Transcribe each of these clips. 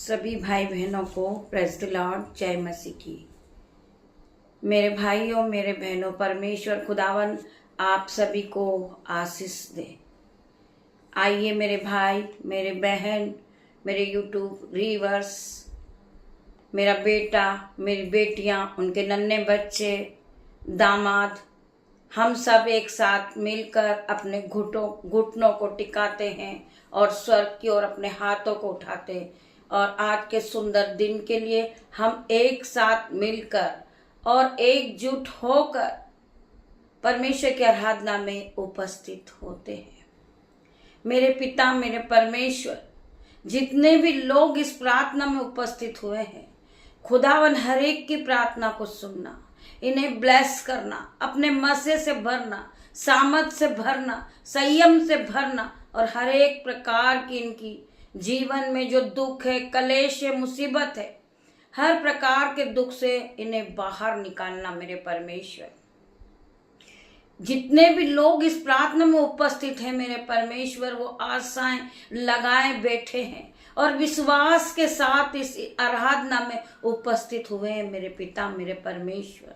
सभी भाई बहनों को प्रेज़ द लॉर्ड, जय मसीह की। मेरे भाइयों, मेरे बहनों, परमेश्वर खुदावन आप सभी को आशीष दे। आइए मेरे भाई, मेरे बहन, मेरे यूट्यूब व्यूअर्स, मेरा बेटा, मेरी बेटियां, उनके नन्हे बच्चे, दामाद, हम सब एक साथ मिलकर अपने घुटनों को टिकाते हैं और स्वर्ग की ओर अपने हाथों को उठाते हैं। और आज के सुंदर दिन के लिए हम एक साथ मिलकर और एकजुट होकर परमेश्वर की आराधना में उपस्थित होते हैं। मेरे पिता, मेरे परमेश्वर, जितने भी लोग इस प्रार्थना में उपस्थित हुए हैं, खुदावन हर एक की प्रार्थना को सुनना, इन्हें ब्लेस करना, अपने मज़े से भरना, सामर्थ से भरना, संयम से भरना और हर एक प्रकार की इनकी जीवन में जो दुख है, कलेश है, मुसीबत है, हर प्रकार के दुख से इन्हें बाहर निकालना। मेरे परमेश्वर, जितने भी लोग इस प्रार्थना में उपस्थित हैं मेरे परमेश्वर, वो आशाएं लगाए बैठे हैं और विश्वास के साथ इस आराधना में उपस्थित हुए हैं। मेरे पिता, मेरे परमेश्वर,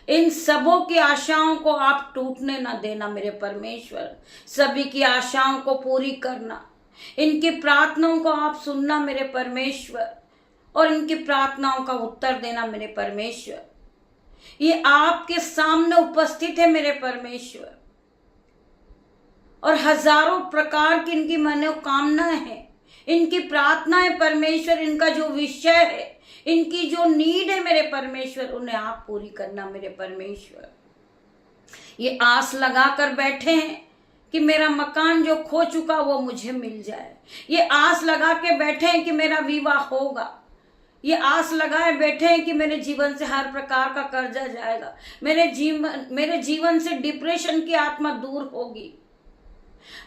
इन सबों की आशाओं को आप टूटने ना देना। मेरे परमेश्वर, सभी की आशाओं को पूरी करना, इनकी प्रार्थनाओं को आप सुनना मेरे परमेश्वर, और इनकी प्रार्थनाओं का उत्तर देना। मेरे परमेश्वर, ये आपके सामने उपस्थित है मेरे परमेश्वर, और हजारों प्रकार की इनकी मनोकामनाएं हैं, इनकी प्रार्थनाएं परमेश्वर, इनका जो विषय है, इनकी जो नीड है मेरे परमेश्वर, उन्हें आप पूरी करना। मेरे परमेश्वर, ये आस लगा कर बैठे हैं कि मेरा मकान जो खो चुका वो मुझे मिल जाए। ये आस लगा के बैठे हैं कि मेरा विवाह होगा। ये आस लगाए बैठे हैं कि मेरे जीवन से हर प्रकार का कर्जा जाएगा, मेरे जीवन से डिप्रेशन की आत्मा दूर होगी,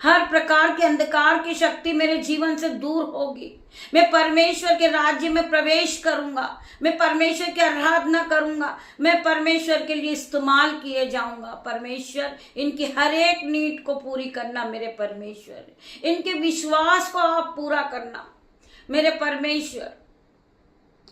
हर प्रकार के अंधकार की शक्ति मेरे जीवन से दूर होगी। मैं परमेश्वर के राज्य में प्रवेश करूंगा, मैं परमेश्वर की आराधना करूंगा, मैं परमेश्वर के लिए इस्तेमाल किए जाऊंगा। परमेश्वर, इनकी हर एक नीड को पूरी करना। मेरे परमेश्वर, इनके विश्वास को आप पूरा करना मेरे परमेश्वर,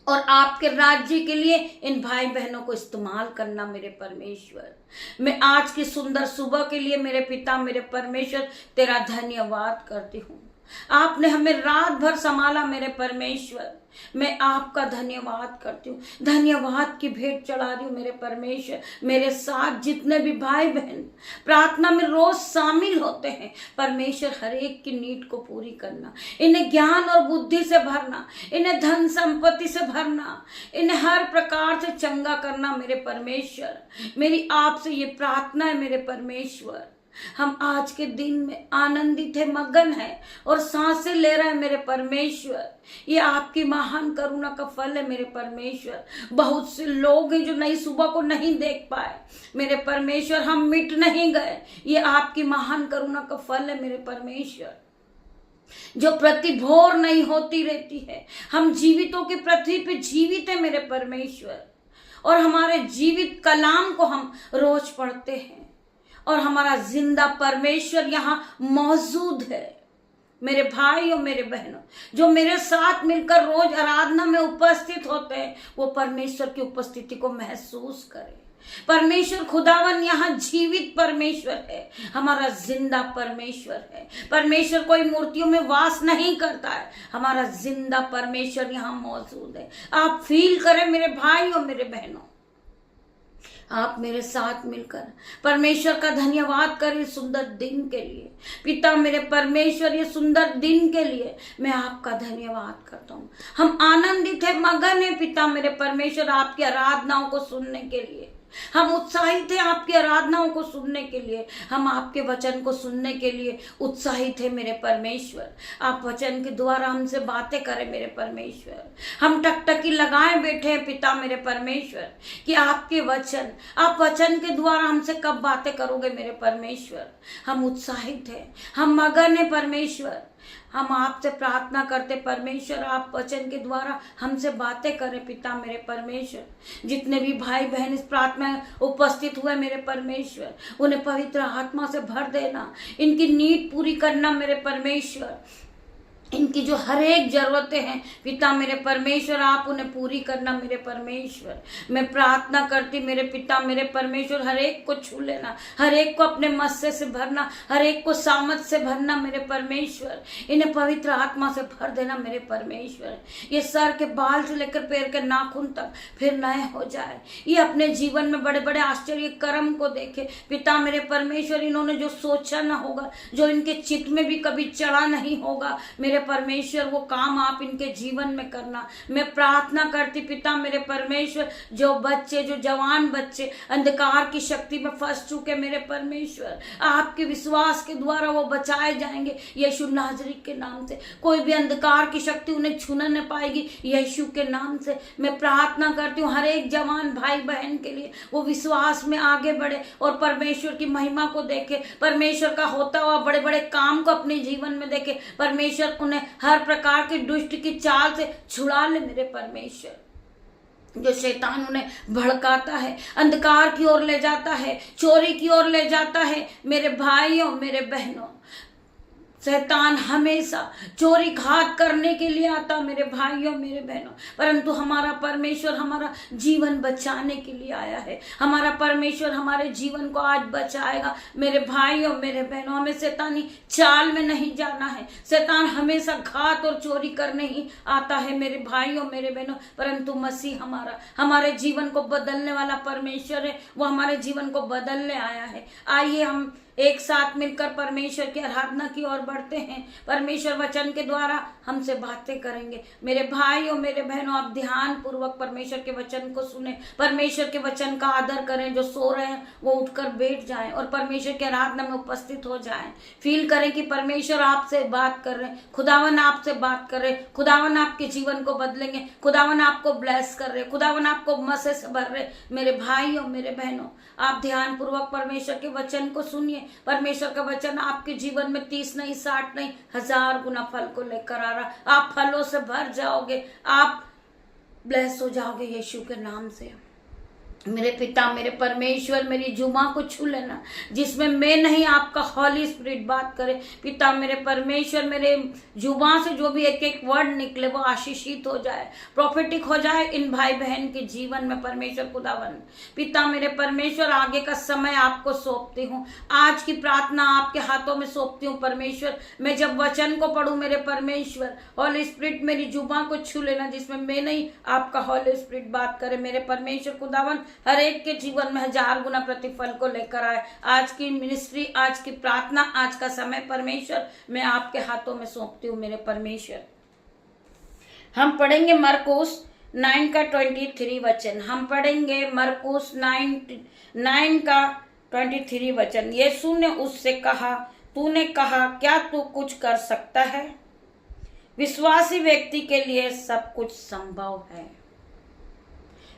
और आपके राज्य के लिए इन भाई बहनों को इस्तेमाल करना। मेरे परमेश्वर, मैं आज की सुंदर सुबह के लिए मेरे पिता, मेरे परमेश्वर, तेरा धन्यवाद करती हूँ। आपने हमें रात भर संभाला मेरे परमेश्वर, मैं आपका धन्यवाद करती हूँ। धन्यवाद की भेंट चढ़ा रही हूँ मेरे परमेश्वर। मेरे साथ जितने भी भाई बहन प्रार्थना में रोज शामिल होते हैं, परमेश्वर हर एक की नीड को पूरी करना, इन्हें ज्ञान और बुद्धि से भरना, इन्हें धन संपत्ति से भरना, इन्हें हर प्रकार से चंगा करना। मेरे परमेश्वर, मेरी आपसे ये प्रार्थना है मेरे परमेश्वर। हम आज के दिन में आनंदित है, मगन है और सांसें ले रहे हैं मेरे परमेश्वर। ये आपकी महान करुणा का फल है मेरे परमेश्वर। बहुत से लोग हैं जो नई सुबह को नहीं देख पाए मेरे परमेश्वर, हम मिट नहीं गए, ये आपकी महान करुणा का फल है मेरे परमेश्वर, जो प्रतिभोर नहीं होती रहती है। हम जीवितों की पृथ्वी पे जीवित है मेरे परमेश्वर, और हमारे जीवित कलाम को हम रोज पढ़ते हैं, और हमारा जिंदा परमेश्वर यहाँ मौजूद है। मेरे भाई और मेरे बहनों, जो मेरे साथ मिलकर रोज आराधना में उपस्थित होते हैं, वो परमेश्वर की उपस्थिति को महसूस करें। परमेश्वर खुदावन यहाँ जीवित परमेश्वर है, हमारा जिंदा परमेश्वर है। परमेश्वर कोई मूर्तियों में वास नहीं करता है, हमारा जिंदा परमेश्वर यहाँ मौजूद है। आप फील करें मेरे भाई और मेरे बहनों, आप मेरे साथ मिलकर परमेश्वर का धन्यवाद करें इस सुंदर दिन के लिए। पिता मेरे परमेश्वर, ये सुंदर दिन के लिए मैं आपका धन्यवाद करता हूँ। हम आनंदित है, मगन है पिता मेरे परमेश्वर, आपकी आराधनाओं को सुनने के लिए। हम उत्साहित हैं आपकी आराधनाओं को सुनने के लिए, हम आपके वचन को सुनने के लिए उत्साहित है मेरे परमेश्वर। आप वचन के द्वारा हमसे बातें करें मेरे परमेश्वर। हम टकटकी लगाए बैठे हैं पिता मेरे परमेश्वर कि आपके वचन, आप वचन के द्वारा हमसे कब बातें करोगे मेरे परमेश्वर। हम उत्साहित हैं, हम मगन है परमेश्वर, हम आपसे प्रार्थना करते परमेश्वर, आप वचन के द्वारा हमसे बातें करें पिता मेरे परमेश्वर। जितने भी भाई बहन इस प्रार्थना में उपस्थित हुए मेरे परमेश्वर, उन्हें पवित्र आत्मा से भर देना, इनकी नीड पूरी करना मेरे परमेश्वर। इनकी जो हर एक जरूरतें हैं पिता मेरे परमेश्वर, आप उन्हें पूरी करना मेरे परमेश्वर। मैं प्रार्थना करती मेरे पिता मेरे परमेश्वर, हर एक को छू लेना, हर एक को अपने मत्स्य से भरना, हर एक को सामर्थ से भरना मेरे परमेश्वर। इन्हें पवित्र आत्मा से भर देना मेरे परमेश्वर। ये सर के बाल से लेकर पैर के नाखून तक फिर नए हो जाए, ये अपने जीवन में बड़े बड़े आश्चर्य कर्म को देखे पिता मेरे परमेश्वर। इन्होंने जो सोचा ना होगा, जो इनके चित्त में भी कभी चढ़ा नहीं होगा मेरे परमेश्वर, वो काम आप इनके जीवन में करना। मैं प्रार्थना करती पिता मेरे परमेश्वर, जो बच्चे, जो जवान बच्चे अंधकार की शक्ति में फंस चुके मेरे परमेश्वर, आपके विश्वास के द्वारा वो बचाए जाएंगे यीशु नाजरी के नाम से। कोई भी अंधकार की शक्ति उन्हें छूना न पाएगी यीशु के नाम से। मैं प्रार्थना करती हूँ हर एक जवान भाई बहन के लिए, वो विश्वास में आगे बढ़े और परमेश्वर की महिमा को देखे, परमेश्वर का होता हुआ बड़े बड़े काम को अपने जीवन में देखे परमेश्वर। उन्हें हर प्रकार की दुष्ट की चाल से छुड़ा ले मेरे परमेश्वर। जो शैतान उन्हें भड़काता है, अंधकार की ओर ले जाता है, चोरी की ओर ले जाता है मेरे भाइयों मेरे बहनों, शैतान हमेशा चोरी घात करने के लिए आता मेरे भाइयों मेरे बहनों, परंतु हमारा परमेश्वर हमारा जीवन बचाने के लिए आया है। हमारा परमेश्वर हमारे जीवन को आज बचाएगा मेरे भाइयों मेरे बहनों। हमें शैतानी चाल में नहीं जाना है। शैतान हमेशा घात और चोरी करने ही आता है मेरे भाइयों मेरे बहनों, परंतु मसीह हमारे जीवन को बदलने वाला परमेश्वर है, वो हमारे जीवन को बदलने आया है। आइए हम एक साथ मिलकर परमेश्वर की आराधना की ओर बढ़ते हैं। परमेश्वर वचन के द्वारा हमसे बातें करेंगे मेरे भाइयों मेरे बहनों। आप ध्यान पूर्वक परमेश्वर के वचन को सुने, परमेश्वर के वचन का आदर करें। जो सो रहे हैं वो उठकर बैठ जाएं और परमेश्वर की आराधना में उपस्थित हो जाएं। फील करें कि परमेश्वर आपसे बात कर रहे हैं, खुदावन आपसे बात कर रहे हैं, खुदावन आपके जीवन को बदलेंगे, खुदावन आपको ब्लेस कर रहे, खुदावन आपको मसे से भर रहे मेरे भाइयों मेरे बहनों। आप ध्यान पूर्वक परमेश्वर के वचन को सुनिए। परमेश्वर का वचन आपके जीवन में 30 नहीं 60 नहीं 1000 गुना फल को लेकर आ रहा। आप फलों से भर जाओगे, आप ब्लेस हो जाओगे यीशु के नाम से। मेरे पिता मेरे परमेश्वर मेरी जुमा को छू लेना, जिसमें मैं नहीं आपका हॉली स्पिरिट बात करे। पिता मेरे परमेश्वर मेरे जुमा से जो भी एक एक वर्ड निकले वो आशीषित हो जाए, प्रॉफिटिक हो जाए इन भाई बहन के जीवन में परमेश्वर खुदावन। पिता मेरे परमेश्वर आगे का समय आपको सौंपती हूँ, आज की प्रार्थना आपके हाथों में सौंपती हूँ परमेश्वर। मैं जब वचन को पढ़ूं मेरे परमेश्वर, हॉली स्पिरिट मेरी जुमा को छू लेना, जिसमें मैं नहीं आपका हॉली स्पिरिट बात करे मेरे परमेश्वर खुदावन। हर एक के जीवन में 1000 गुना प्रतिफल को लेकर आए। आज की मिनिस्ट्री, आज की प्रार्थना, आज का समय परमेश्वर मैं आपके हाथों में सौंपती हूँ मेरे परमेश्वर। हम पढ़ेंगे मरकुस 9 का 23 वचन। हम पढ़ेंगे मरकुस 9 का 23 वचन। यीशु ने उससे कहा, तूने कहा क्या तू कुछ कर सकता है? विश्वासी व्यक्ति के लिए सब कुछ संभव है।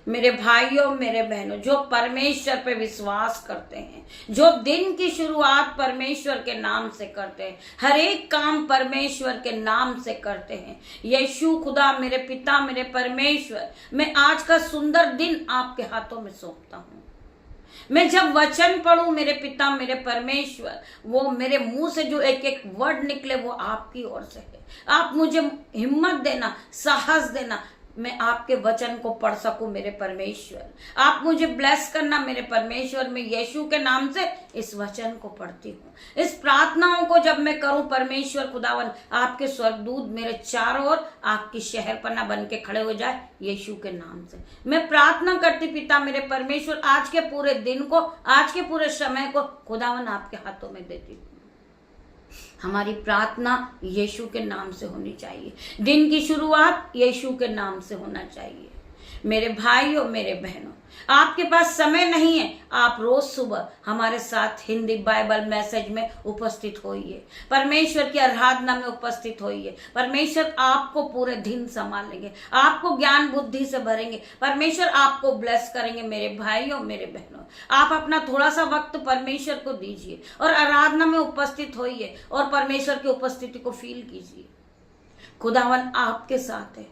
मेरे भाइयों मेरे बहनों, जो परमेश्वर पे विश्वास करते हैं, जो दिन की शुरुआत परमेश्वर के नाम से करते हैं, हर एक काम परमेश्वर के नाम से करते हैं। यीशु खुदा मेरे पिता मेरे परमेश्वर, मैं आज का सुंदर दिन आपके हाथों में सौंपता हूँ। मैं जब वचन पढ़ूं मेरे पिता मेरे परमेश्वर, वो मेरे मुंह से जो एक एक वर्ड निकले वो आपकी ओर से है। आप मुझे हिम्मत देना, साहस देना, मैं आपके वचन को पढ़ सकूं मेरे परमेश्वर। आप मुझे ब्लेस करना मेरे परमेश्वर। मैं यीशु के नाम से इस वचन को पढ़ती हूँ। इस प्रार्थनाओं को जब मैं करूं परमेश्वर खुदावन, आपके स्वर्गदूत मेरे चारों ओर आग की शहरपनाह बन के खड़े हो जाए यीशु के नाम से। मैं प्रार्थना करती पिता मेरे परमेश्वर, आज के पूरे दिन को, आज के पूरे समय को खुदावन आपके हाथों में देती हूँ। हमारी प्रार्थना यीशु के नाम से होनी चाहिए। दिन की शुरुआत यीशु के नाम से होना चाहिए। मेरे भाइयों मेरे बहनों, आपके पास समय नहीं है, आप रोज सुबह हमारे साथ हिंदी बाइबल मैसेज में उपस्थित होइए, परमेश्वर की आराधना में उपस्थित होइए। परमेश्वर आपको पूरे दिन संभालेंगे, आपको ज्ञान बुद्धि से भरेंगे, परमेश्वर आपको ब्लेस करेंगे। मेरे भाइयों मेरे बहनों, आप अपना थोड़ा सा वक्त परमेश्वर को दीजिए और आराधना में उपस्थित होइए और परमेश्वर की उपस्थिति को फील कीजिए। खुदावन आपके साथ है,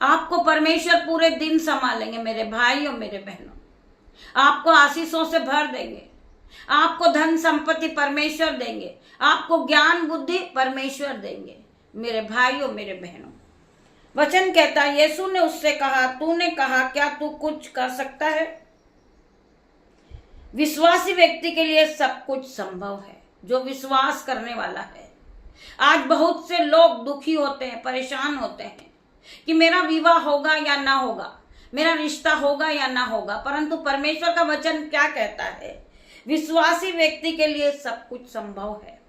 आपको परमेश्वर पूरे दिन संभालेंगे। मेरे भाइयों मेरे बहनों, आपको आशीषों से भर देंगे, आपको धन संपत्ति परमेश्वर देंगे, आपको ज्ञान बुद्धि परमेश्वर देंगे। मेरे भाइयों मेरे बहनों, वचन कहता है, यीशु ने उससे कहा, तूने कहा क्या तू कुछ कर सकता है? विश्वासी व्यक्ति के लिए सब कुछ संभव है, जो विश्वास करने वाला है। आज बहुत से लोग दुखी होते हैं, परेशान होते हैं कि मेरा विवाह होगा या ना होगा, मेरा रिश्ता होगा या ना होगा, परंतु परमेश्वर का वचन क्या कहता है? विश्वासी व्यक्ति के लिए सब कुछ संभव है।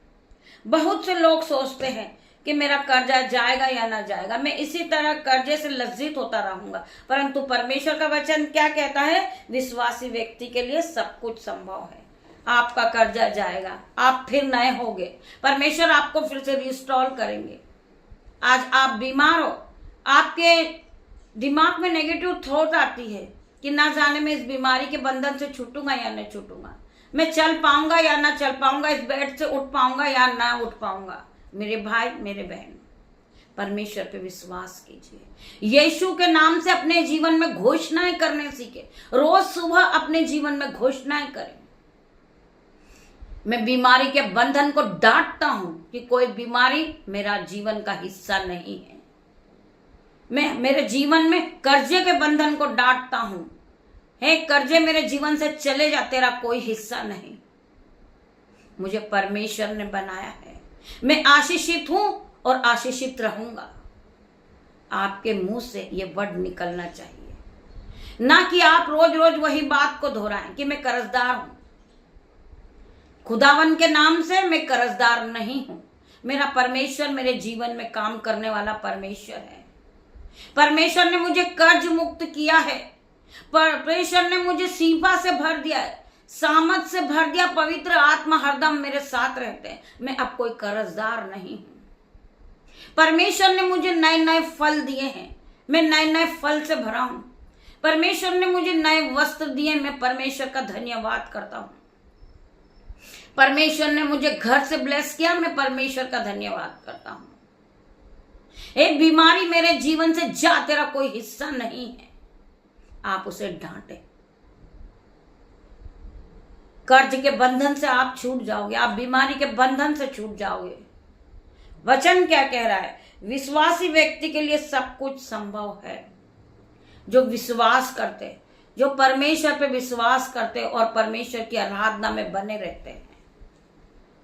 बहुत से लोग सोचते हैं कि मेरा कर्जा जाएगा या ना जाएगा, मैं इसी तरह कर्जे से लज्जित होता रहूंगा, परंतु परमेश्वर का वचन क्या कहता है? विश्वासी व्यक्ति के लिए सब कुछ संभव है। आपका कर्जा जाएगा, आप फिर नए होंगे, परमेश्वर आपको फिर से रिस्टोर करेंगे। आज आप बीमार हो, आपके दिमाग में नेगेटिव थॉट आती है कि ना जाने मैं इस बीमारी के बंधन से छूटूंगा या नहीं छूटूंगा, मैं चल पाऊंगा या ना चल पाऊंगा, इस बेड से उठ पाऊंगा या ना उठ पाऊंगा। मेरे भाई मेरे बहन, परमेश्वर पे विश्वास कीजिए। यीशु के नाम से अपने जीवन में घोषणाएं करने सीखे। रोज सुबह अपने जीवन में घोषणाएं करें। मैं बीमारी के बंधन को डांटता हूं कि कोई बीमारी मेरा जीवन का हिस्सा नहीं है। मैं मेरे जीवन में कर्जे के बंधन को डांटता हूं, हे कर्जे मेरे जीवन से चले जा, तेरा कोई हिस्सा नहीं। मुझे परमेश्वर ने बनाया है, मैं आशीषित हूं और आशीषित रहूंगा। आपके मुंह से ये वर्ड निकलना चाहिए, ना कि आप रोज रोज वही बात को दोहराएं कि मैं कर्जदार हूं। खुदावन के नाम से मैं कर्जदार नहीं हूं। मेरा परमेश्वर मेरे जीवन में काम करने वाला परमेश्वर है। परमेश्वर ने मुझे कर्ज मुक्त किया है। परमेश्वर ने मुझे सीफा से भर दिया है, सामत से भर दिया। पवित्र आत्मा हरदम मेरे साथ रहते हैं। मैं अब कोई कर्जदार नहीं हूं। परमेश्वर ने मुझे नए नए फल दिए हैं, मैं नए नए फल से भरा हूं। परमेश्वर ने मुझे नए वस्त्र दिए, मैं परमेश्वर का धन्यवाद करता हूं। परमेश्वर ने मुझे घर से ब्लेस किया, मैं परमेश्वर का धन्यवाद करता हूं। एक बीमारी मेरे जीवन से जा, तेरा कोई हिस्सा नहीं है। आप उसे डांटे। कर्ज के बंधन से आप छूट जाओगे, आप बीमारी के बंधन से छूट जाओगे। वचन क्या कह रहा है? विश्वासी व्यक्ति के लिए सब कुछ संभव है। जो विश्वास करते, जो परमेश्वर पे विश्वास करते और परमेश्वर की आराधना में बने रहते हैं,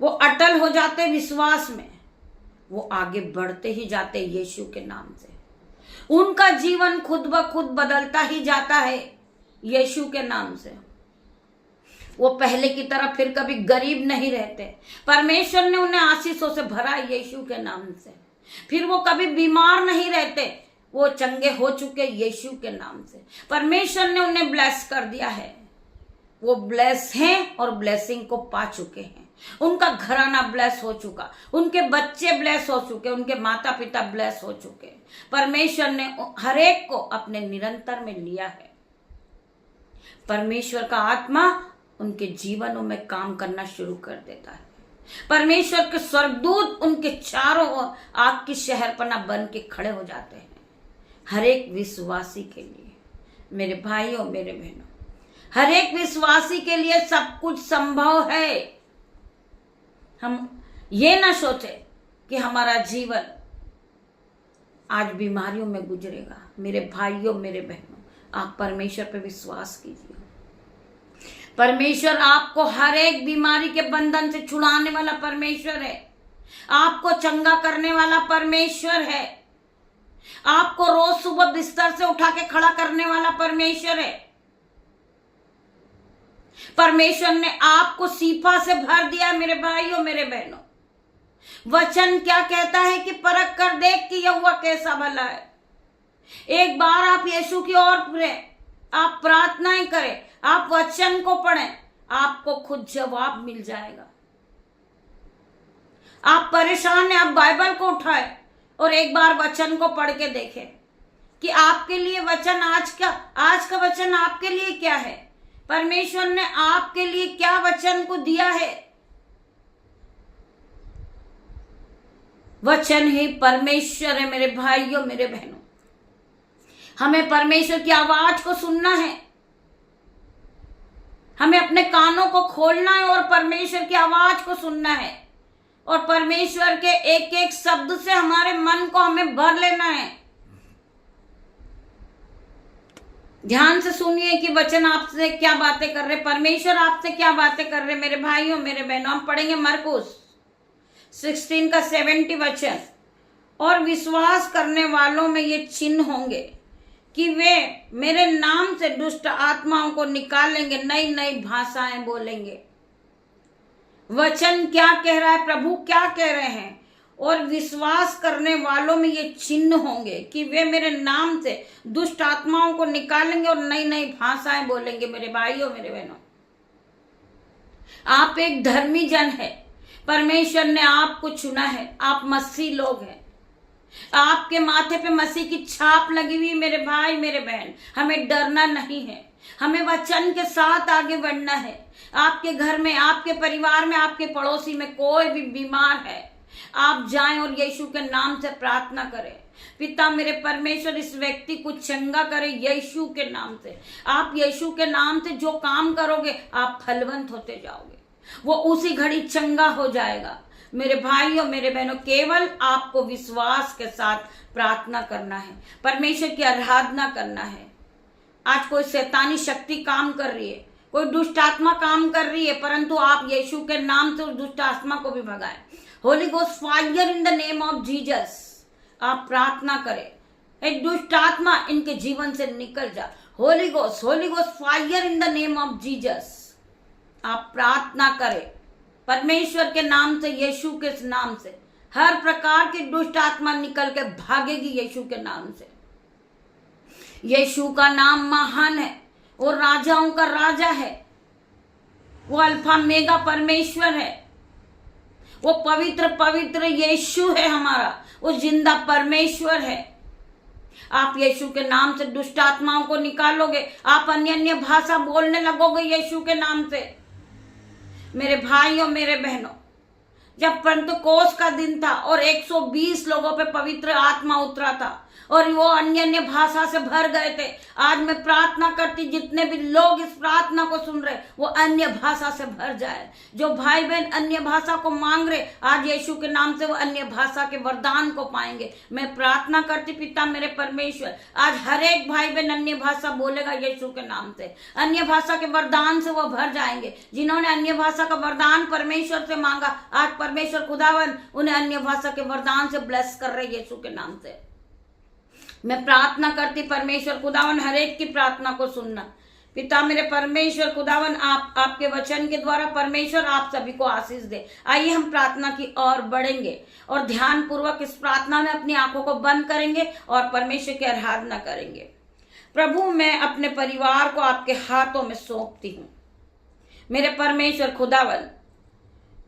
वो अटल हो जाते विश्वास में, वो आगे बढ़ते ही जाते यीशु के नाम से। उनका जीवन खुद ब खुद बदलता ही जाता है यीशु के नाम से। वो पहले की तरह फिर कभी गरीब नहीं रहते। परमेश्वर ने उन्हें आशीषों से भरा यीशु के नाम से। फिर वो कभी बीमार नहीं रहते, वो चंगे हो चुके यीशु के नाम से। परमेश्वर ने उन्हें ब्लेस कर दिया है। वो ब्लेस हैं और ब्लेसिंग को पा चुके हैं। उनका घराना ब्लेस हो चुका, उनके बच्चे ब्लेस हो चुके, उनके माता पिता ब्लेस हो चुके। परमेश्वर ने हर एक को अपने निरंतर में लिया है। परमेश्वर का आत्मा उनके जीवनों में काम करना शुरू कर देता है। परमेश्वर के स्वर्गदूत उनके चारों ओर आग की शहरपना बन के खड़े हो जाते हैं। हर एक विश्वासी के लिए, मेरे भाइयों मेरे बहनों, हर एक विश्वासी के लिए सब कुछ संभव है। हम ये ना सोचे कि हमारा जीवन आज बीमारियों में गुजरेगा। मेरे भाइयों मेरे बहनों, आप परमेश्वर पे विश्वास कीजिए। परमेश्वर आपको हर एक बीमारी के बंधन से छुड़ाने वाला परमेश्वर है। आपको चंगा करने वाला परमेश्वर है। आपको रोज सुबह बिस्तर से उठा के खड़ा करने वाला परमेश्वर है। परमेश्वर ने आपको सीफा से भर दिया मेरे भाइयों मेरे बहनों। वचन क्या कहता है कि परख कर देख कि यहोवा कैसा भला है। एक बार आप यीशु की ओर फिरें, आप प्रार्थनाएं करें, आप वचन को पढ़ें, आपको खुद जवाब मिल जाएगा। आप परेशान हैं, आप बाइबल को उठाएं और एक बार वचन को पढ़ के देखें कि आपके लिए वचन आज का वचन आपके लिए क्या है। परमेश्वर ने आपके लिए क्या वचन को दिया है। वचन ही परमेश्वर है मेरे भाइयों मेरे बहनों। हमें परमेश्वर की आवाज को सुनना है। हमें अपने कानों को खोलना है और परमेश्वर की आवाज को सुनना है और परमेश्वर के एक एक शब्द से हमारे मन को हमें भर लेना है। ध्यान से सुनिए कि वचन आपसे क्या बातें कर रहे, परमेश्वर आपसे क्या बातें कर रहे मेरे भाइयों मेरे बहनों। हम पढ़ेंगे मरकुस 16 का 70 वचन। और विश्वास करने वालों में ये चिन्ह होंगे कि वे मेरे नाम से दुष्ट आत्माओं को निकालेंगे, नई नई भाषाएं बोलेंगे। वचन क्या कह रहा है, प्रभु क्या कह रहे हैं? और विश्वास करने वालों में ये चिन्ह होंगे कि वे मेरे नाम से दुष्ट आत्माओं को निकालेंगे और नई नई भाषाएं बोलेंगे। मेरे भाइयों मेरे बहनों, आप एक धर्मी जन है, परमेश्वर ने आपको चुना है, आप मसीह लोग हैं, आपके माथे पे मसीह की छाप लगी हुई। मेरे भाई मेरे बहन, हमें डरना नहीं है, हमें वचन के साथ आगे बढ़ना है। आपके घर में, आपके परिवार में, आपके पड़ोसी में कोई भी बीमार है, आप जाएं और यीशु के नाम से प्रार्थना करें, पिता मेरे परमेश्वर इस व्यक्ति को चंगा करे यीशु के नाम से। आप यीशु के नाम से जो काम करोगे आप फलवंत होते जाओगे, वो उसी घड़ी चंगा हो जाएगा। मेरे भाइयों मेरे बहनों, केवल आपको विश्वास के साथ प्रार्थना करना है, परमेश्वर की आराधना करना है। आज कोई शैतानी शक्ति काम कर रही है, कोई दुष्ट आत्मा काम कर रही है, परंतु आप यीशु के नाम से उस दुष्ट आत्मा को भी भगाएं। Holy ghost fire in the name of Jesus. आप प्रार्थना करें, एक दुष्ट आत्मा इनके जीवन से निकल जा। Holi ghost fire in the name of Jesus. आप प्रार्थना करें परमेश्वर के नाम से, यीशु के नाम से। हर प्रकार की दुष्ट आत्मा निकल के भागेगी यीशु के नाम से। यीशु का नाम महान है, वो राजाओं का राजा है, वो अल्फा मेगा परमेश्वर है, वो पवित्र पवित्र यीशु है हमारा, वो जिंदा परमेश्वर है। आप यीशु के नाम से दुष्ट आत्माओं को निकालोगे, आप अन्य अन्य भाषा बोलने लगोगे यीशु के नाम से। मेरे भाइयों मेरे बहनों, जब पेंतुकोस का दिन था और 120 लोगों पे पवित्र आत्मा उतरा था और वो अन्य अन्य भाषा से भर गए थे, आज मैं प्रार्थना करती जितने भी लोग इस प्रार्थना को सुन रहे वो अन्य भाषा से भर जाए। जो भाई बहन अन्य भाषा को मांग रहे, आज यीशु के नाम से वो अन्य भाषा के वरदान को पाएंगे। मैं प्रार्थना करती पिता मेरे परमेश्वर, आज हर एक भाई बहन अन्य भाषा बोलेगा यीशु के नाम से, अन्य भाषा के वरदान से वो भर जाएंगे। जिन्होंने अन्य भाषा का वरदान परमेश्वर से मांगा, आज परमेश्वर खुदावन उन्हें अन्य भाषा के वरदान से ब्लेस कर रहे यीशु के नाम से। मैं प्रार्थना करती परमेश्वर खुदावन हर एक की प्रार्थना को सुनना। पिता मेरे परमेश्वर खुदावन, आपके वचन के द्वारा परमेश्वर आप सभी को आशीष दे। आइए हम प्रार्थना की ओर बढ़ेंगे और ध्यान पूर्वक इस प्रार्थना में अपनी आंखों को बंद करेंगे और परमेश्वर की आराधना करेंगे। प्रभु, मैं अपने परिवार को आपके हाथों में सौंपती हूँ। मेरे परमेश्वर खुदावन,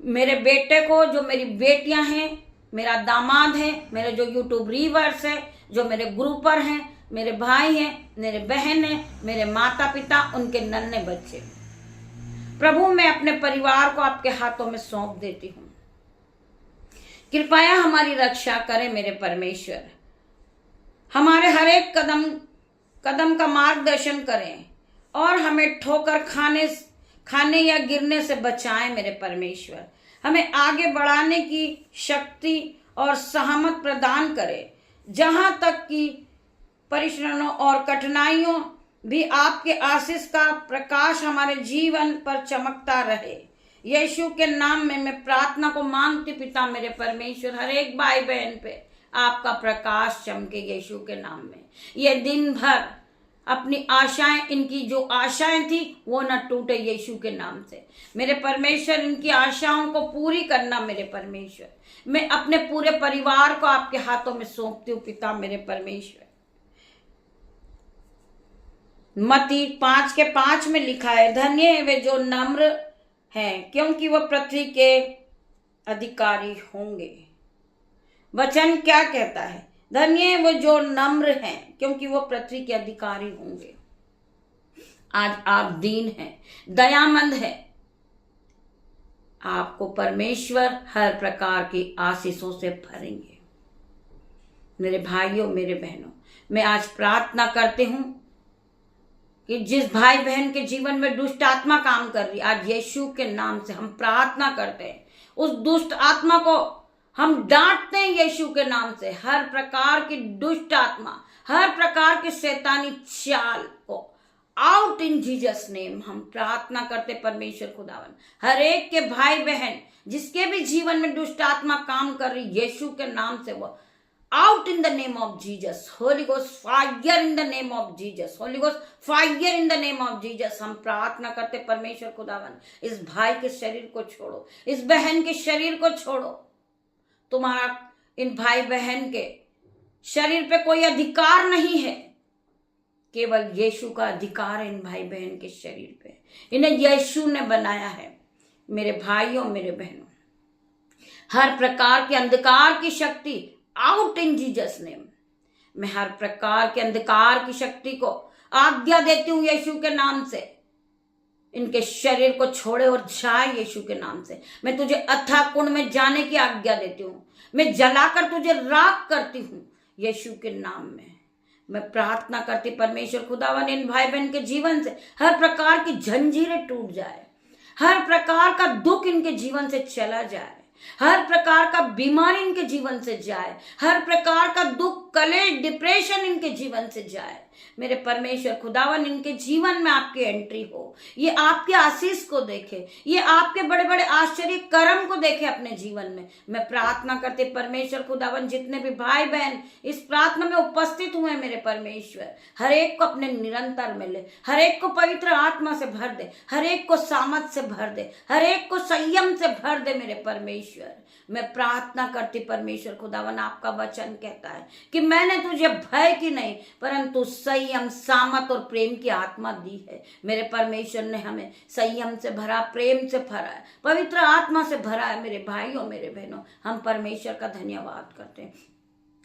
मेरे बेटे को, जो मेरी बेटियां हैं, मेरा दामाद है, मेरे जो यूट्यूब रीवर्स है, जो मेरे ग्रुपर हैं, मेरे भाई हैं, मेरे बहन हैं, मेरे माता पिता, उनके नन्हे बच्चे, प्रभु मैं अपने परिवार को आपके हाथों में सौंप देती हूँ। कृपया हमारी रक्षा करें मेरे परमेश्वर, हमारे हर एक कदम कदम का मार्गदर्शन करें और हमें ठोकर खाने या गिरने से बचाएं मेरे परमेश्वर। हमें आगे बढ़ाने की शक्ति और सहमत प्रदान करें, जहां तक कि परेशानियों और कठिनाइयों भी आपके आशीष का प्रकाश हमारे जीवन पर चमकता रहे। यीशु के नाम में मैं प्रार्थना को मांगती पिता मेरे परमेश्वर, हर एक भाई बहन पे आपका प्रकाश चमके यीशु के नाम में। ये दिन भर अपनी आशाएं, इनकी जो आशाएं थी वो न टूटे यीशु के नाम से। मेरे परमेश्वर, इनकी आशाओं को पूरी करना मेरे परमेश्वर। मैं अपने पूरे परिवार को आपके हाथों में सौंपती हूँ पिता मेरे परमेश्वर। मत्ती 5:5 में लिखा है, धन्य है वे जो नम्र हैं, क्योंकि वह पृथ्वी के अधिकारी होंगे। वचन क्या कहता है? धन्य है वो जो नम्र हैं, क्योंकि वो पृथ्वी के अधिकारी होंगे। आज आप दीन हैं, दयामंद हैं, आपको परमेश्वर हर प्रकार की आशीषों से भरेंगे। मेरे भाइयों मेरे बहनों, मैं आज प्रार्थना करती हूं कि जिस भाई बहन के जीवन में दुष्ट आत्मा काम कर रही, आज यीशु के नाम से हम प्रार्थना करते हैं, उस दुष्ट आत्मा को हम डांटते हैं यीशु के नाम से। हर प्रकार की दुष्ट आत्मा, हर प्रकार की शैतानी चाल को आउट इन जीसस नेम हम प्रार्थना करते परमेश्वर खुदावन। हर एक के भाई बहन जिसके भी जीवन में दुष्ट आत्मा काम कर रही, यीशु के नाम से वो out in the name of Jesus. Holi ghost fire in the name of Jesus, Holi ghost fire in the name of Jesus. हम प्रार्थना करते परमेश्वर खुदावन, इस भाई के शरीर को छोड़ो, इस बहन के शरीर को छोड़ो। तुम्हारा इन भाई बहन के शरीर पे कोई अधिकार नहीं है, केवल यीशु का अधिकार है इन भाई बहन के शरीर पे। इन्हें यीशु ने बनाया है। मेरे भाइयों, मेरे बहनों, हर प्रकार के अंधकार की शक्ति आउट इन जीसस नेम। मैं हर प्रकार के अंधकार की शक्ति को आज्ञा देती हूं यीशु के नाम से, इनके शरीर को छोड़े और जाए यीशु के नाम से। मैं तुझे अथाह कुंड में जाने की आज्ञा देती हूं, मैं जलाकर तुझे राख करती हूं यीशु के नाम में। मैं प्रार्थना करती परमेश्वर खुदावन, इन भाई बहन के जीवन से हर प्रकार की जंजीरें टूट जाए, हर प्रकार का दुख इनके जीवन से चला जाए, हर प्रकार का बीमारी इनके जीवन से जाए, हर प्रकार का दुख, कलेश, डिप्रेशन इनके जीवन से जाए। मेरे परमेश्वर खुदावन, इनके जीवन में आपकी एंट्री हो, ये आपके आशीष को देखे, ये आपके बड़े बड़े आश्चर्य कर्म को देखे अपने जीवन में। मैं प्रार्थना करते परमेश्वर खुदावन, जितने भी भाई बहन इस प्रार्थना में उपस्थित हुए मेरे परमेश्वर, हर एक को अपने निरंतर मिले, हर एक को पवित्र आत्मा से भर दे, हर एक को सामर्थ से भर दे, हर एक को संयम से भर दे मेरे परमेश्वर। मैं प्रार्थना करती परमेश्वर खुदावन, आपका वचन कहता है कि मैंने तुझे भय की नहीं परंतु संयम, सामर्थ और प्रेम की आत्मा दी है। मेरे परमेश्वर ने हमें संयम से भरा, प्रेम से भरा है, पवित्र आत्मा से भरा है। मेरे भाइयों, मेरे बहनों, हम परमेश्वर का धन्यवाद करते हैं,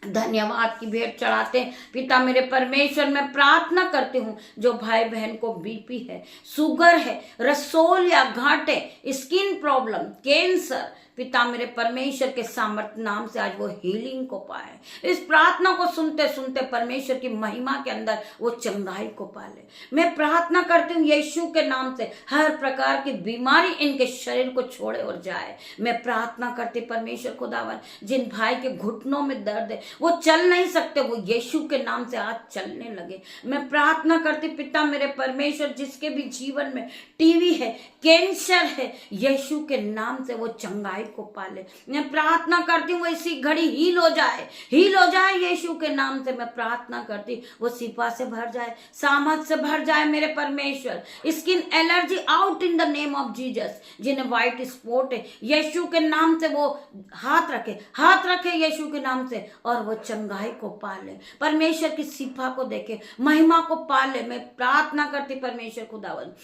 धन्यवाद की भेंट चढ़ाते हैं। पिता मेरे परमेश्वर, मैं प्रार्थना करती हूँ जो भाई बहन को बीपी है, शुगर है, रसोल या घाटे, स्किन प्रॉब्लम, कैंसर, पिता मेरे परमेश्वर के सामर्थ्य नाम से आज वो हीलिंग को पाए। इस प्रार्थना को सुनते सुनते परमेश्वर की महिमा के अंदर वो चंगाई को पाले। मैं प्रार्थना करती हूँ यीशु के नाम से हर प्रकार की बीमारी इनके शरीर को छोड़े और जाए। मैं प्रार्थना करती परमेश्वर खुदावन, जिन भाई के घुटनों में दर्द है, वो चल नहीं सकते, वो यीशु के नाम से आज चलने लगे। मैं प्रार्थना करती पिता मेरे परमेश्वर, जिसके भी जीवन में टीवी है, कैंसर है, यीशु के नाम से वो चंगाई को पाले। मैं प्रार्थना करती हूँ इसी घड़ी हील हो जाए, हील हो जाए यीशु के नाम से। मैं प्रार्थना करती वो शिफा से भर जाए, सामर्थ से भर जाए मेरे परमेश्वर। Skin allergy out in the name of Jesus. जिन्हें व्हाइट स्पॉट है, यीशु के नाम से वो हाथ रखे, हाथ रखे यीशु के नाम से और वो चंगाई को पाले, परमेश्वर की शिफा को देखे, महिमा को पाले। मैं प्रार्थना करती परमेश्वर खुदावन,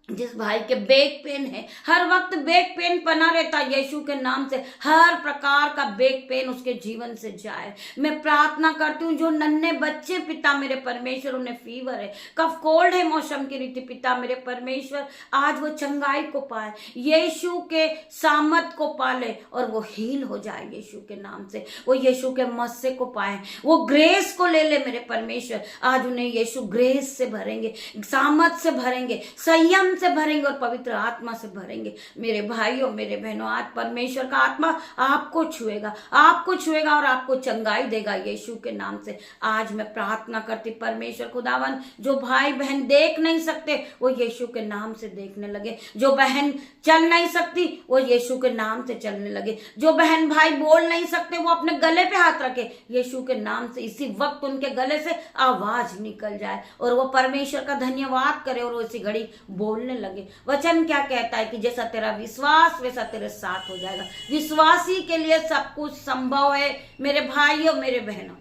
जिस भाई के बैक पेन है, हर वक्त बैक पेन बना रहता, यीशु के नाम से हर प्रकार का बैक पेन उसके जीवन से जाए। मैं प्रार्थना करती हूँ जो नन्हे बच्चे पिता मेरे परमेश्वर, उन्हें फीवर है, कफ कोल्ड है, मौसम की रीति, पिता मेरे परमेश्वर आज वो चंगाई को पाए, यीशु के सामर्थ को पाले और वो हील हो जाए यीशु के नाम से। वो यीशु के मस्से को पाए, वो ग्रेस को ले ले मेरे परमेश्वर। आज उन्हें यीशु ग्रेस से भरेंगे, सामर्थ से भरेंगे, संयम से भरेंगे और पवित्र आत्मा से भरेंगे। मेरे भाइयों, मेरे बहनों, आज परमेश्वर का आत्मा आपको छुएगा, आपको छुएगा और आपको चंगाई देगा यीशु के नाम से। आज मैं प्रार्थना करती परमेश्वर खुदावन, जो भाई बहन देख नहीं सकते वो यीशु के नाम से देखने लगे, जो बहन चल नहीं सकती वो यीशु के नाम से चलने लगे, जो बहन भाई बोल नहीं सकते वो अपने गले पे हाथ रखे यीशु के नाम से। इसी वक्त उनके गले से आवाज निकल जाए और वो परमेश्वर का धन्यवाद करे और वो इसी घड़ी बोलने लगे। वचन क्या कहता है कि जैसा तेरा विश्वास वैसा तेरे साथ हो जाएगा। विश्वासी के लिए सब कुछ संभव है। मेरे भाइयों, मेरे बहनों,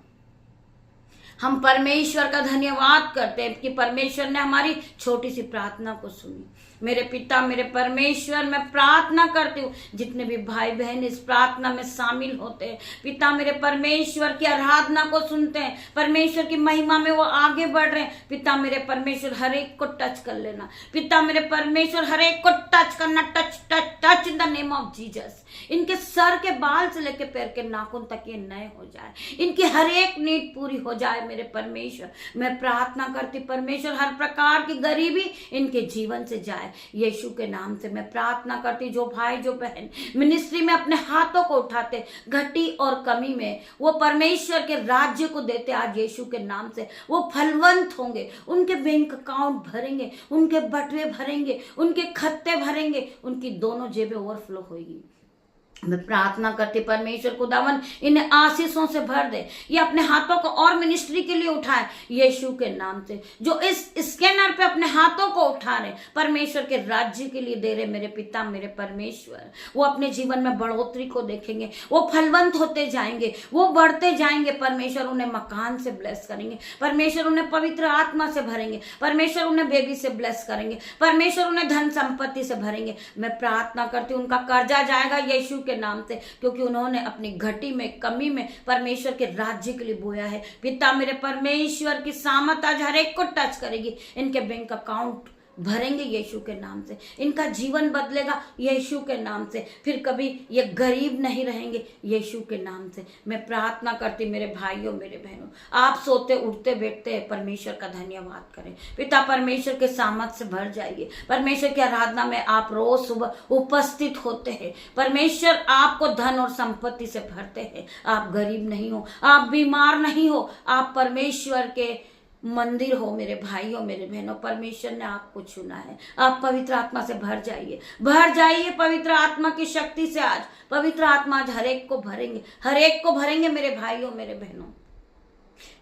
हम परमेश्वर का धन्यवाद करते हैं कि परमेश्वर ने हमारी छोटी सी प्रार्थना को सुनी। मेरे पिता मेरे परमेश्वर, मैं प्रार्थना करती हूँ जितने भी भाई बहन इस प्रार्थना में शामिल होते हैं, पिता मेरे परमेश्वर की आराधना को सुनते हैं, परमेश्वर की महिमा में वो आगे बढ़ रहे हैं, पिता मेरे परमेश्वर हर एक को टच कर लेना, पिता मेरे परमेश्वर हर एक को टच करना, touch touch touch in the name of Jesus. इनके सर के बाल से लेकर पैर के नाखून तक ये नए हो जाए, इनकी हर एक नीड पूरी हो जाए है मेरे परमेश्वर। मैं प्रार्थना करती परमेश्वर हर प्रकार की गरीबी इनके जीवन से जाए यीशु के नाम से। मैं प्रार्थना करती जो भाई जो बहन मिनिस्ट्री में अपने हाथों को उठाते घटी और कमी में वो परमेश्वर के राज्य को देते, आज यीशु के नाम से वो फलवंत होंगे, उनके बैंक अकाउंट भरेंगे, उनके बटुए भरेंगे, उनके खत्ते भरेंगे, उनकी दोनों जेबें ओवरफ्लो होगी। मैं प्रार्थना करती परमेश्वर खुदावन इन्हें आशीषों से भर दे, ये अपने हाथों को और मिनिस्ट्री के लिए उठाए यीशु के नाम से। जो इस स्कैनर पे अपने हाथों को उठा रहे परमेश्वर के राज्य के लिए दे रहे मेरे पिता मेरे परमेश्वर, वो अपने जीवन में बढ़ोतरी को देखेंगे, वो फलवंत होते जाएंगे, वो बढ़ते जाएंगे। परमेश्वर उन्हें मकान से ब्लेस करेंगे, परमेश्वर उन्हें पवित्र आत्मा से भरेंगे, परमेश्वर उन्हें बेबी से ब्लेस करेंगे, परमेश्वर उन्हें धन संपत्ति से भरेंगे। मैं प्रार्थना करती हूँ उनका कर्जा जाएगा यीशु के नाम से, क्योंकि उन्होंने अपनी घटी में कमी में परमेश्वर के राज्य के लिए बोया है। पिता मेरे परमेश्वर की सामर्थ आज हर एक को टच करेगी, इनके बैंक अकाउंट भरेंगे यीशु के नाम से, इनका जीवन बदलेगा यीशु के नाम से, फिर कभी ये गरीब नहीं रहेंगे यीशु के नाम से। मैं प्रार्थना करती मेरे भाइयों मेरे बहनों, आप सोते उठते बैठते परमेश्वर का धन्यवाद करें। पिता परमेश्वर के सामर्थ से भर जाइए, परमेश्वर की आराधना में आप रोज सुबह उपस्थित होते हैं, परमेश्वर आपको धन और संपत्ति से भरते हैं। आप गरीब नहीं हो, आप बीमार नहीं हो, आप परमेश्वर के मंदिर हो मेरे भाइयों मेरे बहनों। परमेश्वर ने आपको चुना है, आप पवित्र आत्मा से भर जाइए पवित्र आत्मा की शक्ति से। आज पवित्र आत्मा आज हर एक को भरेंगे मेरे भाइयों मेरे बहनों।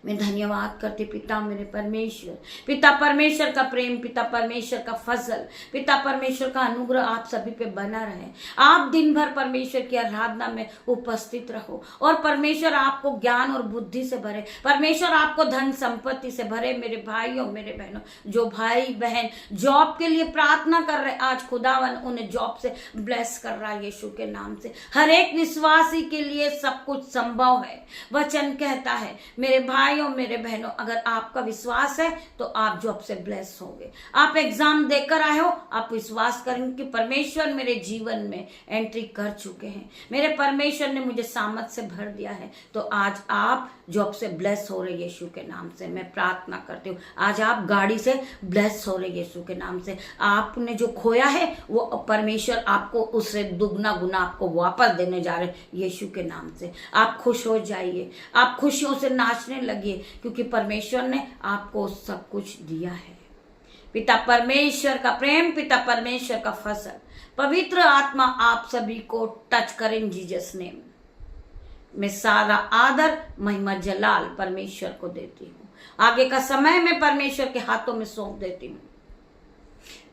मैं धन्यवाद करती पिता मेरे परमेश्वर, पिता परमेश्वर का प्रेम, पिता परमेश्वर का फजल, पिता परमेश्वर का अनुग्रह आप सभी पे बना रहे। आप दिन भर परमेश्वर की आराधना में उपस्थित रहो और परमेश्वर आपको ज्ञान और बुद्धि से भरे, परमेश्वर आपको धन संपत्ति से भरे मेरे भाइयों मेरे बहनों। जो भाई बहन जॉब के लिए प्रार्थना कर रहे, आज खुदावन उन्हें जॉब से ब्लेस कर रहा है यीशु के नाम से। हर एक विश्वासी के लिए सब कुछ संभव है, वचन कहता है मेरे भाइयों मेरे बहनों, अगर आपका विश्वास है तो आप जॉब से ब्लेस होंगे। आप एग्जाम देकर आए हो, आप विश्वास करेंगे कि परमेश्वर मेरे जीवन में एंट्री कर चुके हैं, मेरे परमेश्वर ने मुझे सामर्थ से भर दिया है, तो आज आप जॉब से ब्लेस हो रहे यीशु के नाम से। मैं प्रार्थना करती हूँ आज आप गाड़ी से ब्लेस हो रहे यीशु के नाम से। आपने जो खोया है वो परमेश्वर आपको उससे दुगना गुना आपको वापस देने जा रहे यीशु के नाम से। आप खुश हो जाइए, आप खुशियों से नाचने लगिए, क्योंकि परमेश्वर ने आपको सब कुछ दिया है। पिता परमेश्वर का प्रेम, पिता परमेश्वर का फसल, पवित्र आत्मा आप सभी को टच करें जीसस नेम। मैं सारा आदर महिमा जलाल परमेश्वर को देती हूँ। आगे का समय मैं परमेश्वर के हाथों में सौंप देती हूँ।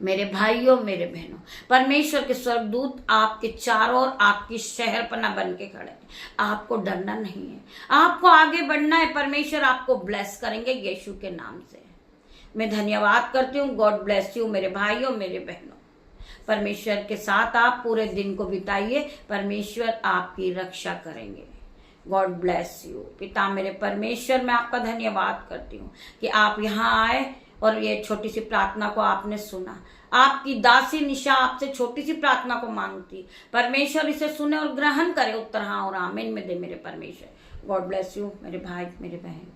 मेरे भाइयों मेरे बहनों, परमेश्वर के स्वर्गदूत आपके चारों ओर आपकी शहरपना बन के खड़े हैं। आपको डरना नहीं है, आपको आगे बढ़ना है। परमेश्वर आपको ब्लेस करेंगे यीशु के नाम से। मैं धन्यवाद करती हूँ। गॉड ब्लेस यू मेरे भाइयों मेरे बहनों। परमेश्वर के साथ आप पूरे दिन को बिताइए, परमेश्वर आपकी रक्षा करेंगे। God bless you. पिता मेरे परमेश्वर, मैं आपका धन्यवाद करती हूँ कि आप यहाँ आए और ये छोटी सी प्रार्थना को आपने सुना। आपकी दासी निशा आपसे छोटी सी प्रार्थना को मांगती, परमेश्वर इसे सुने और ग्रहण करे। उत्तर हाँ और आमीन में दे मेरे परमेश्वर। गॉड ब्लेस यू मेरे भाई मेरे बहन।